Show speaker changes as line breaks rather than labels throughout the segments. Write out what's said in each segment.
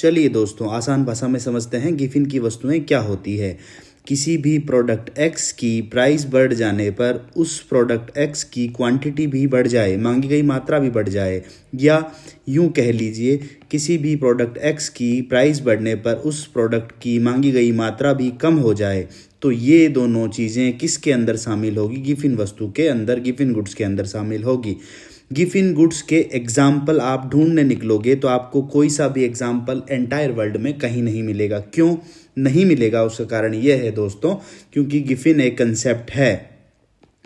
चलिए दोस्तों, आसान भाषा में समझते हैं गिफिन की वस्तुएं क्या होती है। किसी भी प्रोडक्ट X की प्राइस बढ़ जाने पर उस प्रोडक्ट X की क्वांटिटी भी बढ़ जाए, मांगी गई मात्रा भी बढ़ जाए, या यूं कह लीजिए किसी भी प्रोडक्ट X की प्राइस बढ़ने पर उस प्रोडक्ट की मांगी गई मात्रा भी कम हो जाए, तो ये दोनों चीज़ें किसके अंदर शामिल होगी? गिफिन वस्तु के अंदर, गिफिन गुड्स के अंदर शामिल होगी। गिफिन गुड्स के एग्जाम्पल आप ढूंढने निकलोगे तो आपको कोई सा भी एग्जाम्पल एंटायर वर्ल्ड में कहीं नहीं मिलेगा। क्यों नहीं मिलेगा? उसका कारण यह है दोस्तों, क्योंकि गिफिन एक कंसेप्ट है।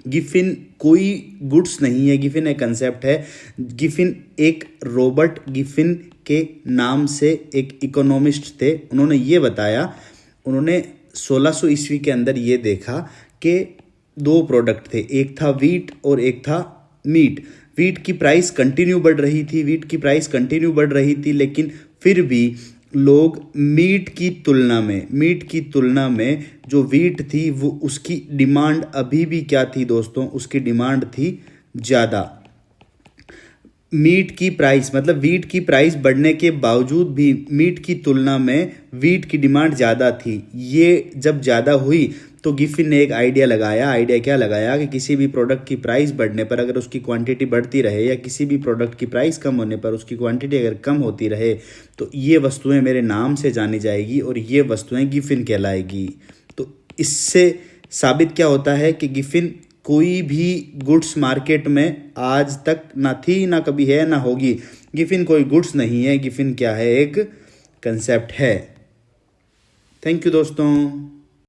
गिफिन कोई गुड्स नहीं है, गिफिन एक कंसेप्ट है। गिफिन एक रॉबर्ट गिफिन के नाम से एक इकोनॉमिस्ट थे, उन्होंने ये बताया, उन्होंने 1600 ईस्वी के अंदर ये देखा कि दो प्रोडक्ट थे, एक था वीट और एक था मीट। वीट की प्राइस कंटिन्यू बढ़ रही थी, लेकिन फिर भी लोग मीट की तुलना में जो वीट थी वो उसकी डिमांड अभी भी क्या थी दोस्तों? उसकी डिमांड थी ज़्यादा। मीट की प्राइस मतलब वीट की प्राइस बढ़ने के बावजूद भी मीट की तुलना में वीट की डिमांड ज़्यादा थी। ये जब ज़्यादा हुई तो गिफिन ने एक आइडिया क्या लगाया कि किसी भी प्रोडक्ट की प्राइस बढ़ने पर अगर उसकी क्वांटिटी बढ़ती रहे, या किसी भी प्रोडक्ट की प्राइस कम होने पर उसकी क्वांटिटी अगर कम होती रहे, तो ये वस्तुएं मेरे नाम से जानी जाएगी और ये वस्तुएं गिफिन कहलाएगी। तो इससे साबित क्या होता है कि गिफिन कोई भी गुड्स मार्केट में आज तक ना थी, ना कभी है, ना होगी। गिफिन कोई गुड्स नहीं है, गिफिन क्या है? एक कंसेप्ट है। थैंक यू दोस्तों।